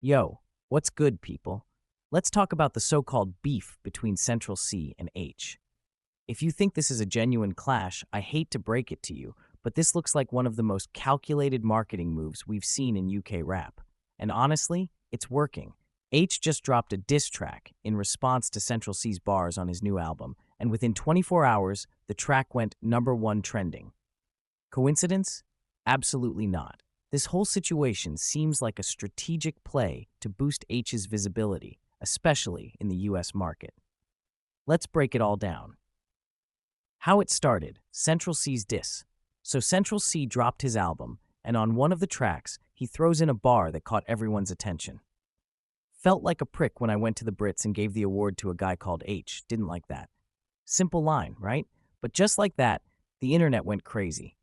Yo, what's good, people? Let's talk about the so-called beef between Central Cee and Aitch. If you think this is a genuine clash, I hate to break it to you, but this looks like one of the most calculated marketing moves we've seen in UK rap. And honestly, it's working. Aitch just dropped a diss track in response to Central Cee's bars on his new album, and within 24 hours, the track went #1 trending. Coincidence? Absolutely not. This whole situation seems like a strategic play to boost Aitch's visibility, especially in the US market. Let's break it all down. How it started: Central Cee's diss. So Central Cee dropped his album, and on one of the tracks, he throws in a bar that caught everyone's attention. Felt like a prick when I went to the Brits and gave the award to a guy called Aitch. Didn't like that. Simple line, right? But just like that, the internet went crazy.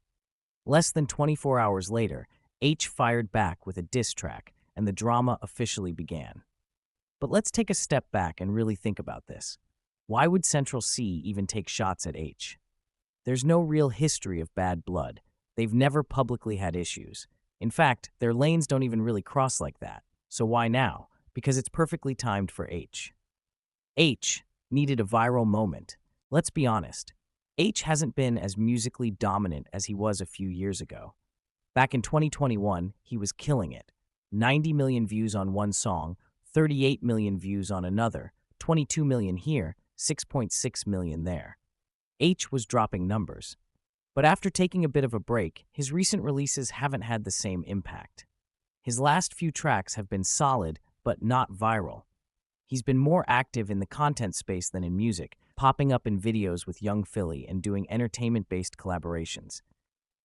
Less than 24 hours later, Aitch fired back with a diss track, and the drama officially began. But let's take a step back and really think about this. Why would Central Cee even take shots at Aitch? There's no real history of bad blood. They've never publicly had issues. In fact, their lanes don't even really cross like that. So why now? Because it's perfectly timed for Aitch. Aitch needed a viral moment. Let's be honest. Aitch hasn't been as musically dominant as he was a few years ago. Back in 2021, he was killing it. 90 million views on one song, 38 million views on another, 22 million here, 6.6 million there. Aitch was dropping numbers. But after taking a bit of a break, his recent releases haven't had the same impact. His last few tracks have been solid, but not viral. He's been more active in the content space than in music, popping up in videos with Young Philly and doing entertainment-based collaborations.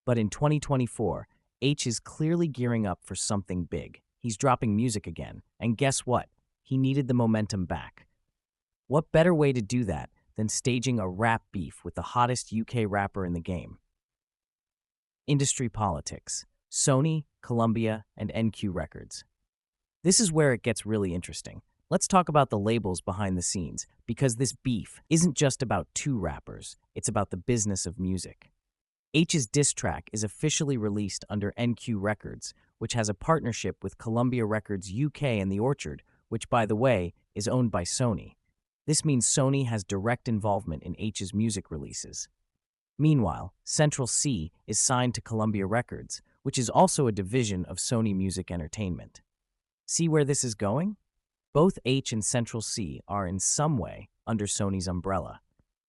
But in 2024, Aitch is clearly gearing up for something big. He's dropping music again, and guess what? He needed the momentum back. What better way to do that than staging a rap beef with the hottest UK rapper in the game? Industry politics: Sony, Columbia, and NQ Records. This is where it gets really interesting. Let's talk about the labels behind the scenes, because this beef isn't just about two rappers, it's about the business of music. Aitch's diss track is officially released under NQ Records, which has a partnership with Columbia Records UK and The Orchard, which, by the way, is owned by Sony. This means Sony has direct involvement in Aitch's music releases. Meanwhile, Central Cee is signed to Columbia Records, which is also a division of Sony Music Entertainment. See where this is going? Both Aitch and Central Cee are in some way under Sony's umbrella.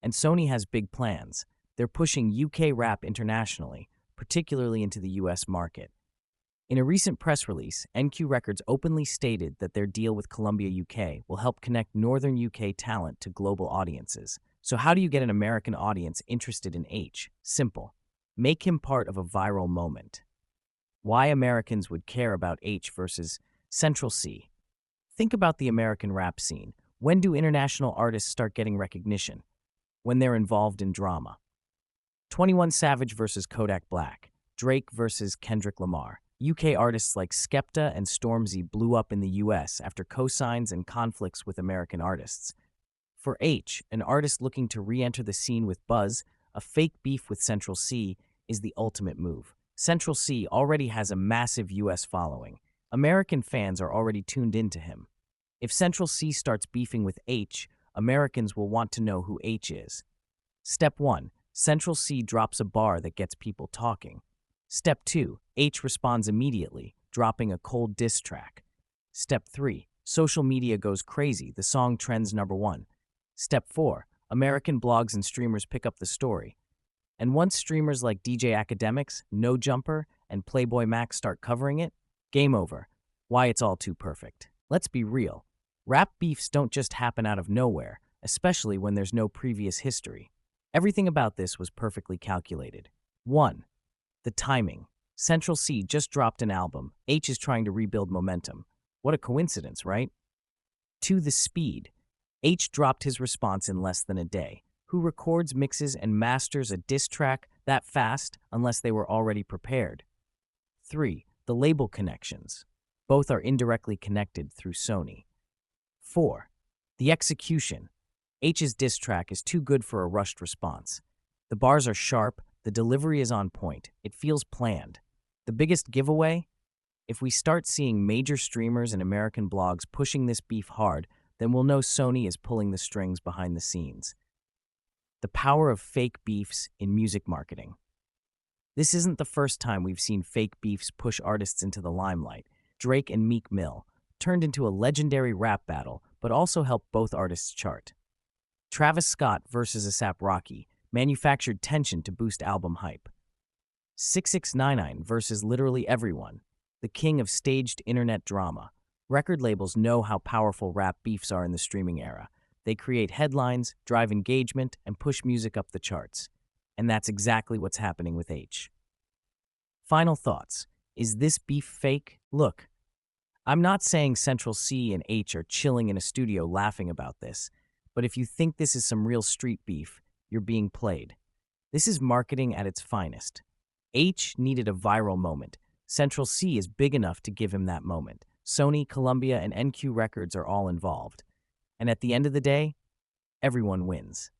And Sony has big plans. They're pushing UK rap internationally, particularly into the US market. In a recent press release, NQ Records openly stated that their deal with Columbia UK will help connect Northern UK talent to global audiences. So how do you get an American audience interested in Aitch? Simple. Make him part of a viral moment. Why Americans would care about Aitch versus Central Cee. Think about the American rap scene. When do international artists start getting recognition? When they're involved in drama. 21 Savage versus Kodak Black, Drake versus Kendrick Lamar. UK artists like Skepta and Stormzy blew up in the US after cosigns and conflicts with American artists. For Aitch, an artist looking to re-enter the scene with buzz, a fake beef with Central Cee is the ultimate move. Central Cee already has a massive US following. American fans are already tuned into him. If Central Cee starts beefing with Aitch, Americans will want to know who Aitch is. Step 1. Central Cee drops a bar that gets people talking. Step 2. Aitch responds immediately, dropping a cold diss track. Step 3. Social media goes crazy. The song trends #1. Step 4. American blogs and streamers pick up the story. And once streamers like DJ Academics, No Jumper, and Playboy Mac start covering it, game over. Why, it's all too perfect. Let's be real. Rap beefs don't just happen out of nowhere, especially when there's no previous history. Everything about this was perfectly calculated. 1. The timing. Central Cee just dropped an album. Aitch is trying to rebuild momentum. What a coincidence, right? 2. The speed. Aitch dropped his response in less than a day. Who records, mixes, and masters a diss track that fast unless they were already prepared? 3. The label connections. Both are indirectly connected through Sony. 4. The execution. Aitch's diss track is too good for a rushed response. The bars are sharp, the delivery is on point, it feels planned. The biggest giveaway? If we start seeing major streamers and American blogs pushing this beef hard, then we'll know Sony is pulling the strings behind the scenes. The power of fake beefs in music marketing. This isn't the first time we've seen fake beefs push artists into the limelight. Drake and Meek Mill turned into a legendary rap battle, but also helped both artists chart. Travis Scott versus A$AP Rocky manufactured tension to boost album hype. 6699 versus literally everyone, the king of staged internet drama. Record labels know how powerful rap beefs are in the streaming era. They create headlines, drive engagement, and push music up the charts. And that's exactly what's happening with Aitch. Final thoughts. Is this beef fake? Look, I'm not saying Central Cee and Aitch are chilling in a studio laughing about this, but if you think this is some real street beef, you're being played. This is marketing at its finest. Aitch needed a viral moment. Central Cee is big enough to give him that moment. Sony, Columbia, and NQ Records are all involved. And at the end of the day, everyone wins.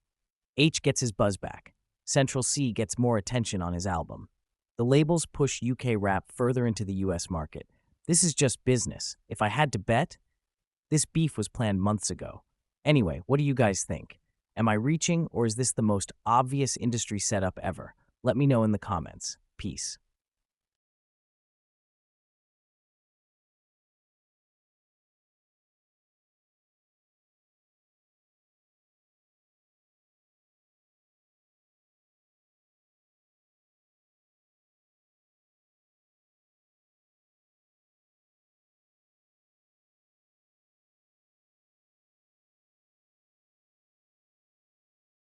Aitch gets his buzz back. Central Cee gets more attention on his album. The labels push UK rap further into the US market. This is just business. If I had to bet, this beef was planned months ago. Anyway, what do you guys think? Am I reaching, or is this the most obvious industry setup ever? Let me know in the comments. Peace.